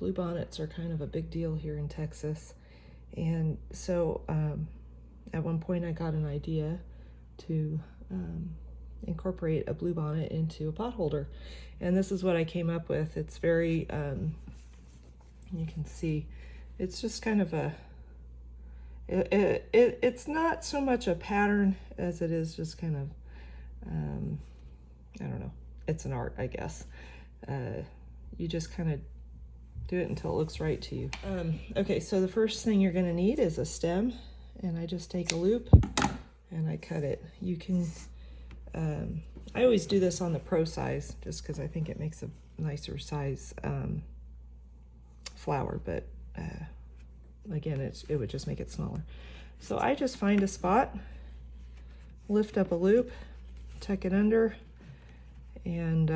Bluebonnets are kind of a big deal here in Texas. And so at one point I got an idea to incorporate a bluebonnet into a potholder. And this is what I came up with. It's very, you can see, it's just kind of a, it's not so much a pattern as it is just kind of, I don't know, it's an art, I guess. You just kind of do it until it looks right to you. Okay, so the first thing you're gonna need is a stem, and I just take a loop and I cut it. You can, I always do this on the pro size just because I think it makes a nicer size flower, but again, it would just make it smaller. So I just find a spot, lift up a loop, tuck it under, and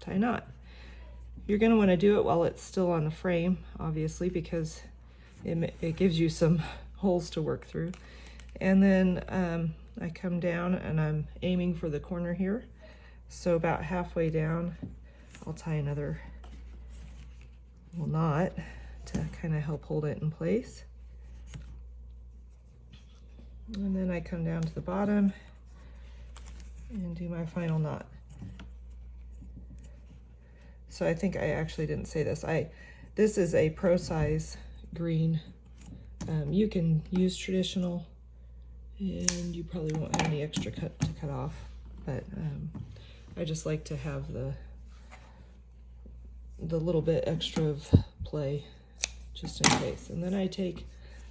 tie a knot. You're going to want to do it while it's still on the frame, obviously, because it gives you some holes to work through. And then I come down and I'm aiming for the corner here. So about halfway down, I'll tie another little knot to kind of help hold it in place. And then I come down to the bottom and do my final knot. So I think I actually didn't say this. This is a pro size green. You can use traditional, and you probably won't have any extra to cut off, but I just like to have the little bit extra of play just in case. And then I take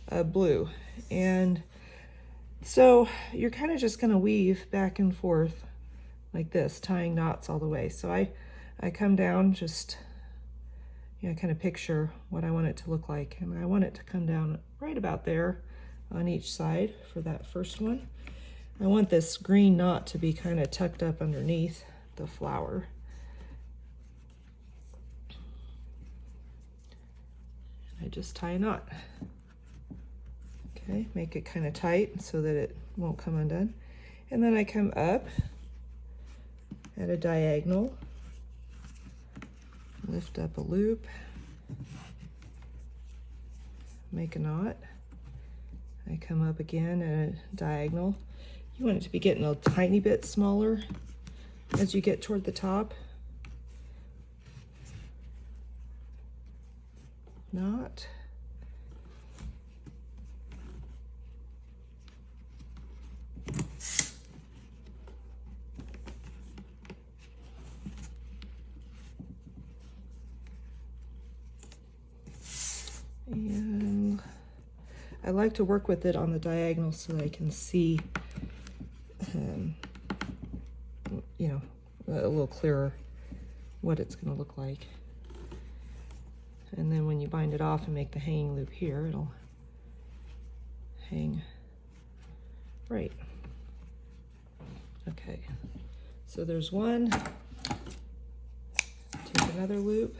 a blue, and so you're kind of just going to weave back and forth like this, tying knots all the way. So I come down, just, you know, kind of picture what I want it to look like, and I want it to come down right about there on each side for that first one. I want this green knot to be kind of tucked up underneath the flower. I just tie a knot. Okay, make it kind of tight so that it won't come undone. And then I come up at a diagonal, lift up a loop, make a knot. I come up again at a diagonal. You want it to be getting a tiny bit smaller as you get toward the top. Knot. And I like to work with it on the diagonal so that I can see, you know, a little clearer what it's going to look like. And then when you bind it off and make the hanging loop here, it'll hang right. Okay, so there's one. Take another loop.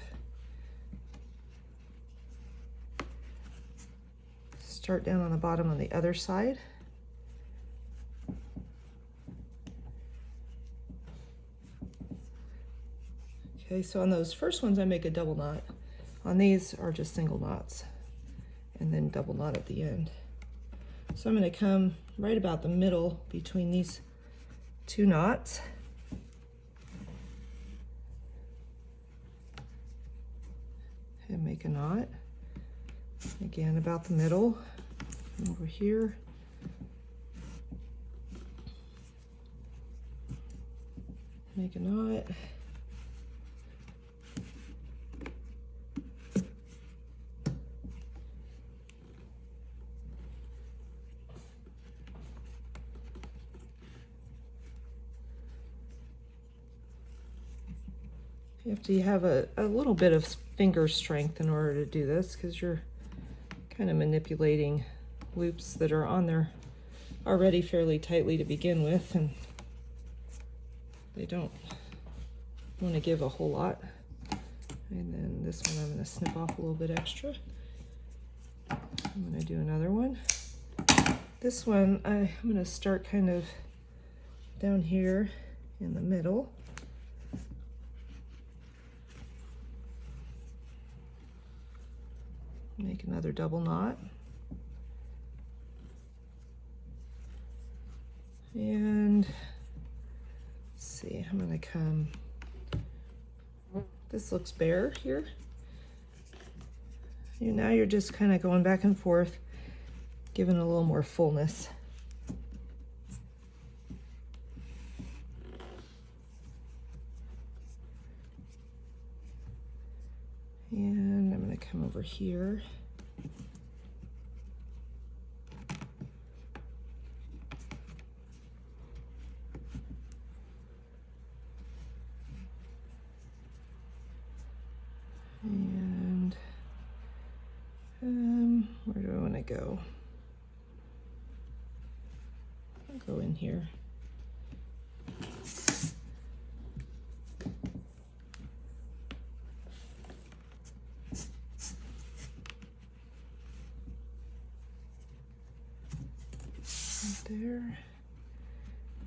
Start down on the bottom on the other side. Okay, so on those first ones I make a double knot. On these are just single knots, and then double knot at the end. So I'm going to come right about the middle between these two knots. And make a knot. Again, about the middle. Over here. Make a knot. You have to have a little bit of finger strength in order to do this, because you're kind of manipulating loops that are on there already fairly tightly to begin with, and they don't want to give a whole lot. And then this one I'm going to snip off a little bit extra. I'm going to do another one. This one I'm going to start kind of down here in the middle. Make another double knot. And let's see, I'm gonna come, this looks bare here. And now you're just kind of going back and forth, giving a little more fullness. And I'm gonna come over here. And where do I want to go? I'll go in here. Right there.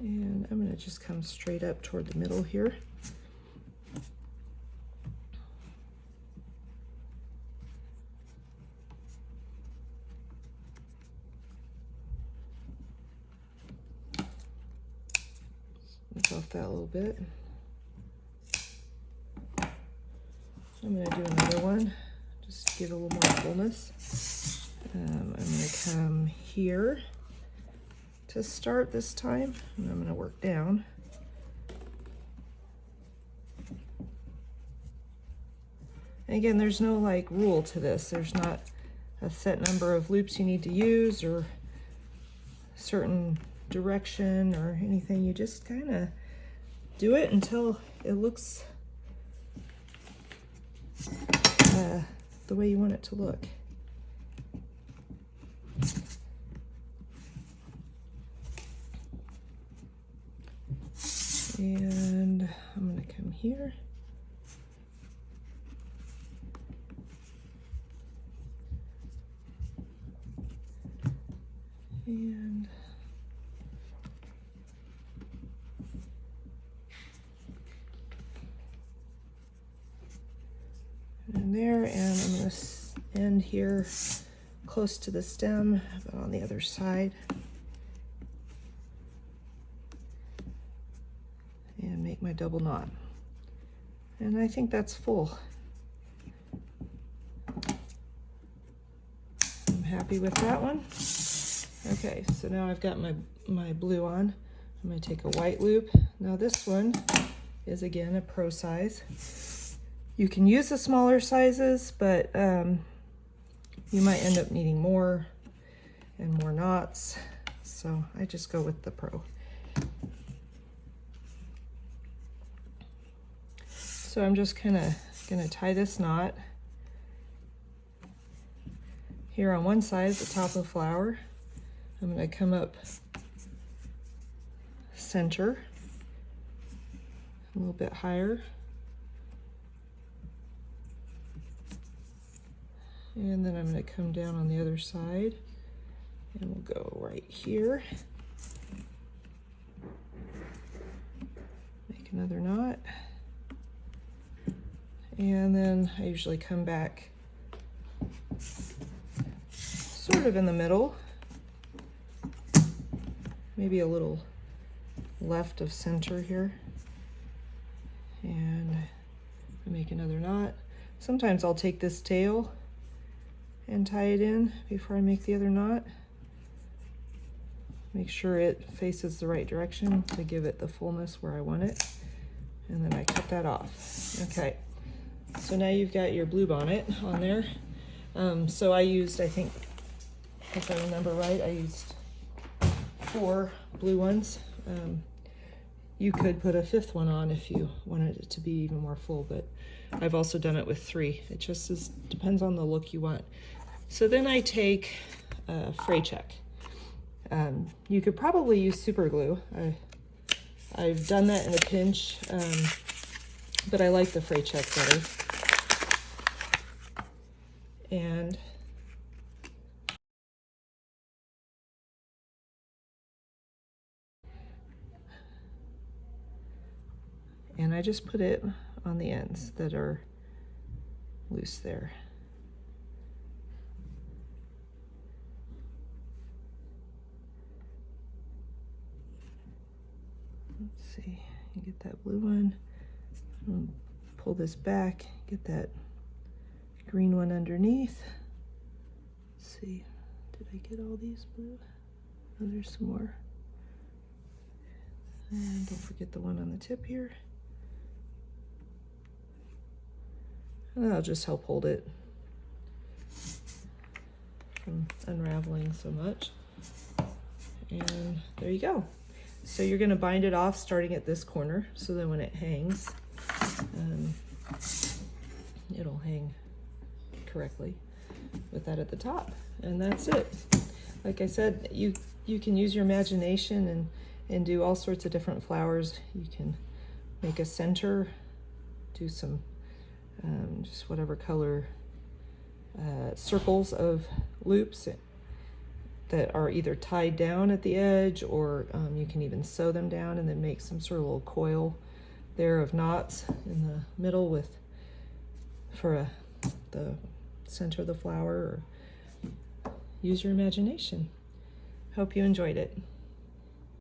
And I'm going to just come straight up toward the middle here. Off that a little bit. I'm going to do another one, just give a little more fullness. I'm going to come here to start this time, and I'm going to work down. And again, there's no like rule to this. There's not a set number of loops you need to use or certain direction or anything. You just kind of do it until it looks the way you want it to look. And I'm going to come here. And there, and I'm going to end here close to the stem, but on the other side. And make my double knot. And I think that's full. I'm happy with that one. Okay, so now I've got my blue on. I'm going to take a white loop. Now this one is again a pro size. You can use the smaller sizes, but you might end up needing more and more knots. So I just go with the pro. So I'm just kind of going to tie this knot here on one side at the top of the flower. I'm going to come up center a little bit higher. And then I'm going to come down on the other side, and we'll go right here. Make another knot. And then I usually come back sort of in the middle, maybe a little left of center here. And I make another knot. Sometimes I'll take this tail and tie it in before I make the other knot. Make sure it faces the right direction to give it the fullness where I want it. And then I cut that off. Okay, so now you've got your bluebonnet on there. So I used, I think, if I remember right, I used 4 blue ones. You could put a 5th one on if you wanted it to be even more full, but I've also done it with 3. It just depends on the look you want. So then I take fray check. You could probably use super glue. I've done that in a pinch, but I like the fray check better. And I just put it on the ends that are loose there. Let's see, you get that blue one, pull this back, get that green one underneath. Let's see, did I get all these blue? Oh, there's some more. And don't forget the one on the tip here. And that'll just help hold it from unraveling so much. And there you go. So you're going to bind it off starting at this corner, so then when it hangs, it'll hang correctly with that at the top. And that's it. Like I said, you can use your imagination and do all sorts of different flowers. You can make a center, do some just whatever color circles of loops that are either tied down at the edge, or you can even sew them down and then make some sort of little coil there of knots in the middle for the center of the flower. Or use your imagination. Hope you enjoyed it.